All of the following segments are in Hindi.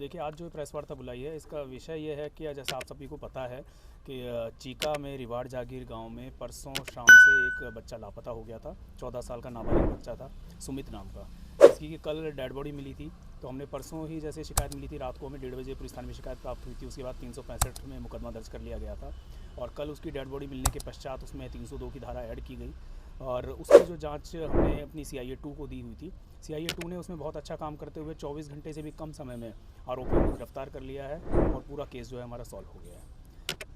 देखिए, आज जो प्रेस वार्ता बुलाई है इसका विषय ये है कि जैसा आप सभी को पता है कि चीका में रिवाड़ जागीर गांव में परसों शाम से एक बच्चा लापता हो गया था। 14 साल का नाबालिग बच्चा था, सुमित नाम का, जिसकी कि कल डेड बॉडी मिली थी। तो हमने परसों ही जैसे शिकायत मिली थी, रात को हमें 1:30 बजे पुलिस थाने में शिकायत प्राप्त हुई थी। उसके बाद 365 में मुकदमा दर्ज कर लिया गया था और कल उसकी डेड बॉडी मिलने के पश्चात उसमें 302 की धारा ऐड की गई और उसकी जो जांच हमने अपनी CIA 2 को दी हुई थी। CIA 2 ने उसमें बहुत अच्छा काम करते हुए 24 घंटे से भी कम समय में आरोपियों को गिरफ्तार कर लिया है और पूरा केस जो है हमारा सॉल्व हो गया है।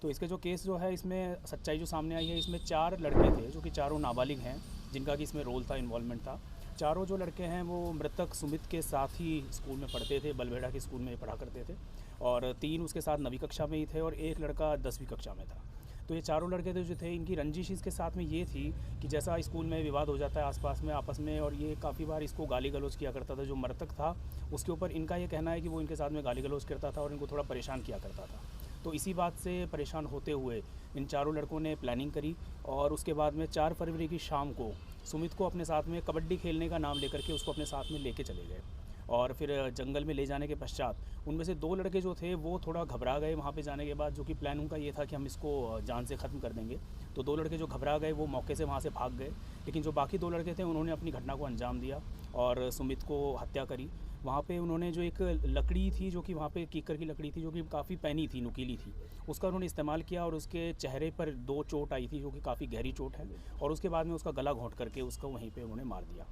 तो इसके जो केस जो है, इसमें सच्चाई जो सामने आई है, इसमें 4 लड़के थे जो कि चारों नाबालिग हैं, जिनका कि इसमें रोल था, इन्वॉल्वमेंट था। चारों जो लड़के हैं वो मृतक सुमित के साथ ही स्कूल में पढ़ते थे, बलबेड़ा के स्कूल में पढ़ा करते थे और 3 उसके साथ 9वीं कक्षा में ही थे और एक लड़का 10वीं कक्षा में था। तो ये चारों लड़के थे जो थे, इनकी रंजिश इसके साथ में ये थी कि जैसा स्कूल में विवाद हो जाता है आसपास में आपस में, और ये काफ़ी बार इसको गाली गलौज किया करता था। जो मृतक था उसके ऊपर इनका ये कहना है कि वो इनके साथ में गाली गलौज करता था और इनको थोड़ा परेशान किया करता था। तो इसी बात से परेशान होते हुए इन चारों लड़कों ने प्लानिंग करी और उसके बाद में 4 फरवरी की शाम को सुमित को अपने साथ में कबड्डी खेलने का नाम लेकर के उसको अपने साथ में लेके चले गए और फिर जंगल में ले जाने के पश्चात उनमें से 2 लड़के जो थे वो थोड़ा घबरा गए वहाँ पे जाने के बाद, जो कि प्लान उनका ये था कि हम इसको जान से ख़त्म कर देंगे। तो 2 लड़के जो घबरा गए वो मौके से वहाँ से भाग गए, लेकिन जो बाकी 2 लड़के थे उन्होंने अपनी घटना को अंजाम दिया और सुमित को हत्या करी। वहाँ पे उन्होंने जो एक लकड़ी थी, जो कि वहाँ पे कीकर की लकड़ी थी, जो कि काफ़ी पैनी थी, नुकीली थी, उसका उन्होंने इस्तेमाल किया और उसके चेहरे पर 2 चोट आई थी, जो कि काफ़ी गहरी चोट है, और उसके बाद में उसका गला घोंट करके उसको वहीं पे उन्होंने मार दिया।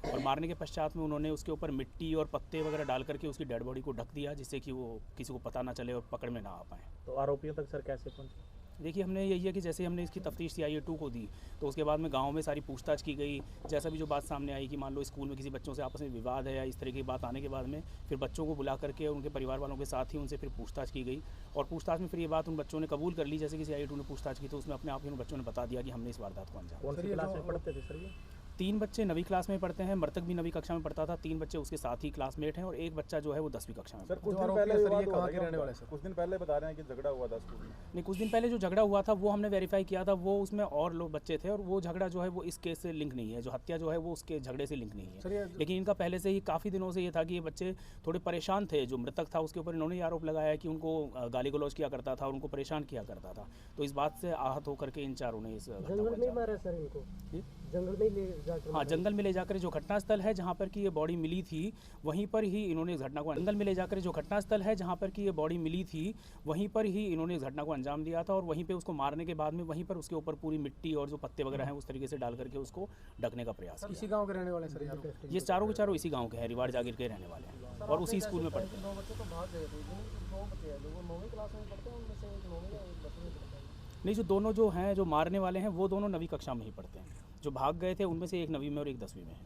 और मारने के पश्चात में उन्होंने उसके ऊपर मिट्टी और पत्ते वगैरह डाल करके उसकी डेड बॉडी को ढक दिया, जिससे कि वो किसी को पता ना चले और पकड़ में ना आ पाए। तो आरोपियों तक सर कैसे पहुंचे? देखिए, हमने यही है कि जैसे हमने इसकी तफ्तीश CIA 2 को दी तो उसके बाद में गांव में सारी पूछताछ की गई। जैसा भी जो बात सामने आई कि मान लो स्कूल में किसी बच्चों से आपस में विवाद है या इस तरह की बात आने के बाद में फिर बच्चों को बुला करके उनके परिवार वालों के साथ ही उनसे फिर पूछताछ की गई और पूछताछ में फिर ये बात उन बच्चों ने कबूल कर ली। जैसे कि CIA 2 ने पूछताछ की तो उसमें अपने आप ही उन बच्चों ने बता दिया कि हमने इस वारदात को अंजाम। कौन सी क्लास में पढ़ते थे सर ये? 3 बच्चे 9वीं क्लास में पढ़ते हैं, मृतक भी 9वीं कक्षा में पढ़ता था। 3 बच्चे उसके साथ ही क्लासमेट हैं और एक बच्चा जो है वो 10वीं कक्षा में। सर कुछ दिन पहले विवाद हुआ था, रहने वाले सर कुछ दिन पहले बता रहे हैं कि झगड़ा हुआ था स्कूल में। नहीं, कुछ दिन पहले जो झगड़ा हुआ था वो हमने वेरीफाई किया था, वो उसमें और लोग बच्चे थे और वो झगड़ा जो है वो इस केस से लिंक नहीं है। जो हत्या जो है वो उसके झगड़े से लिंक नहीं है, लेकिन इनका पहले से ही काफ़ी दिनों से ये था कि ये बच्चे थोड़े परेशान थे। जो मृतक था उसके ऊपर इन्होंने आरोप लगाया कि उनको गाली गलौज किया करता था और उनको परेशान किया करता था। तो इस बात से आहत होकर के इन चारों ने इस जंगल में मारा सर इनको, जंगल में ले जाकर, हाँ, जंगल में ले जाकर जो घटनास्थल है जहाँ पर कि ये बॉडी मिली थी वहीं पर ही इन्होंने इस घटना को, जंगल में ले जाकर जो घटनास्थल है जहाँ पर कि ये बॉडी मिली थी वहीं पर ही इन्होंने इस घटना को अंजाम दिया था और वहीं पे उसको मारने के बाद में वहीं पर उसके ऊपर पूरी मिट्टी और जो पत्ते वगैरह हैं उस तरीके से डाल करके उसको ढकने का प्रयास किया। इसी गांव के रहने वाले सर यार? ये चारों के चारों इसी गाँव के हैं, रिवाड़ जागीर के रहने वाले हैं और उसी स्कूल में पढ़ते हैं। 9 बच्चे तो भाग गए थे, 2 बच्चे हैं जो 9वीं क्लास में पढ़ते हैं, उनमें से एक 9वीं या एक 10वीं में पढ़ता है। नहीं, जो दोनों जो हैं जो मारने वाले हैं वो दोनों 9वीं कक्षा में ही पढ़ते हैं। जो भाग गए थे उनमें से एक 9वीं में और एक 10वीं में है।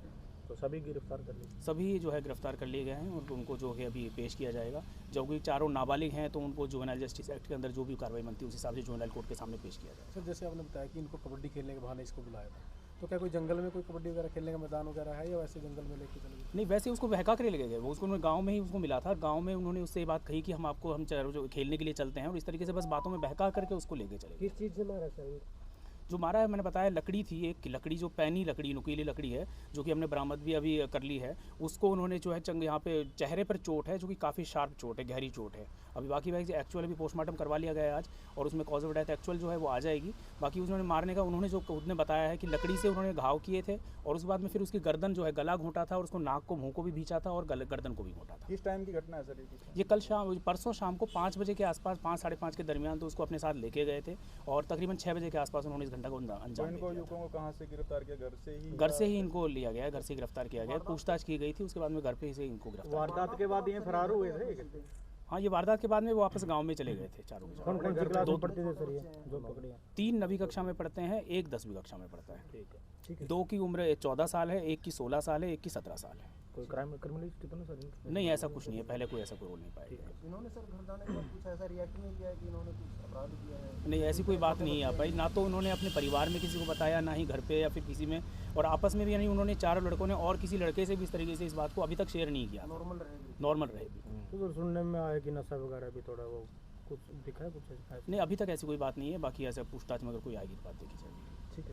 तो सभी गिरफ्तार कर लिए? सभी जो है गिरफ्तार कर लिए गए हैं और उनको जो है अभी पेश किया जाएगा। जब कि चारों नाबालिग हैं तो उनको जुवेनाइल जस्टिस एक्ट के अंदर जो भी कार्रवाई बनती है उस हिसाब से जुवेनाइल कोर्ट के सामने पेश किया जाएगा। सर जैसे आपने बताया कि इनको कबड्डी खेलने के बहाने इसको बुलाया था, तो क्या कोई जंगल में कोई कबड्डी वगैरह खेलने का मैदान वगैरह है या वैसे जंगल में लेके चले गए? नहीं, वैसे उसको बहका कर ले गए। वो उसको गांव में ही उसको मिला था, गांव में उन्होंने उससे ये बात कही कि हम आपको हम जो खेलने के लिए चलते हैं और इस तरीके से बस बातों में बहका करके उसको लेके चले गए। किस चीज़ से मारा सर? जो मारा है मैंने बताया लकड़ी थी, एक लकड़ी जो पैनी लकड़ी, नुकीली लकड़ी है, जो कि हमने बरामद भी अभी कर ली है। उसको उन्होंने जो है यहाँ पे चेहरे पर चोट है जो कि काफ़ी शार्प चोट है, गहरी चोट है। अभी बाकी भाई एक्चुअल अभी पोस्टमार्टम करवा लिया गया है आज और उसमें कॉज ऑफ डेथ एक्चुअल जो है वो आ जाएगी। बाकी उन्होंने मारने का उन्होंने जो खुद ने बताया है कि लकड़ी से उन्होंने घाव किए थे और उसके बाद में फिर उसकी गर्दन जो है गला घोंटा था और उसको नाक को मुँह को भी भींचा था और गर्दन को भी घोंटा था। किस टाइम की घटना है सर ये कल परसों शाम को 5 बजे के आसपास, 5 साढ़े 5 के दरमियान तो उसको अपने साथ लेके गए थे और तकरीबन 6 बजे के आसपास उन्होंने इस घटना को अंजाम दिया। युवकों को कहाँ से गिरफ्तार किया? घर से ही इनको लिया गया, घर से गिरफ्तार किया गया, पूछताछ की गई थी, उसके बाद में घर पे से इनको गिरफ्तार। वारदात के बाद ये फरार हुए थे? हाँ, ये वारदात के बाद में वो वापस गांव में चले गए थे चारों के। कौन कौन सी क्लास में पढ़ते थे सर ये जो पकड़े? 3 9वीं कक्षा में पढ़ते हैं, एक 10वीं कक्षा में पढ़ता है। ठीक है। 2 की उम्र 14 साल है, एक की 16 साल है, एक की 17 साल है। कोई क्रिमिनल हिस्ट्री तो नहीं सर? नहीं, ऐसा कुछ नहीं है, पहले कोई ऐसा कोई रोल नहीं पाया। इन्होंने सर घर जाने के बाद कुछ ऐसा रिएक्ट नहीं किया है कि इन्होंने कुछ अपराध किया है? नहीं, ऐसी कोई बात नहीं आ पाई, ना तो उन्होंने अपने परिवार में किसी को बताया, ना ही घर पे या फिर किसी में, और आपस में भी यानी उन्होंने चारों लड़कों ने और किसी लड़के से भी इस तरीके से इस बात को अभी तक शेयर नहीं किया। नॉर्मल रहेगी। तो सुनने में आया कि नशा वगैरह भी थोड़ा वो कुछ दिखा है, कुछ ऐसा? नहीं, अभी तक ऐसी कोई बात नहीं है। बाकी ऐसा पूछताछ में अगर कोई आएगी तो बात देखी जाएगी। ठीक है।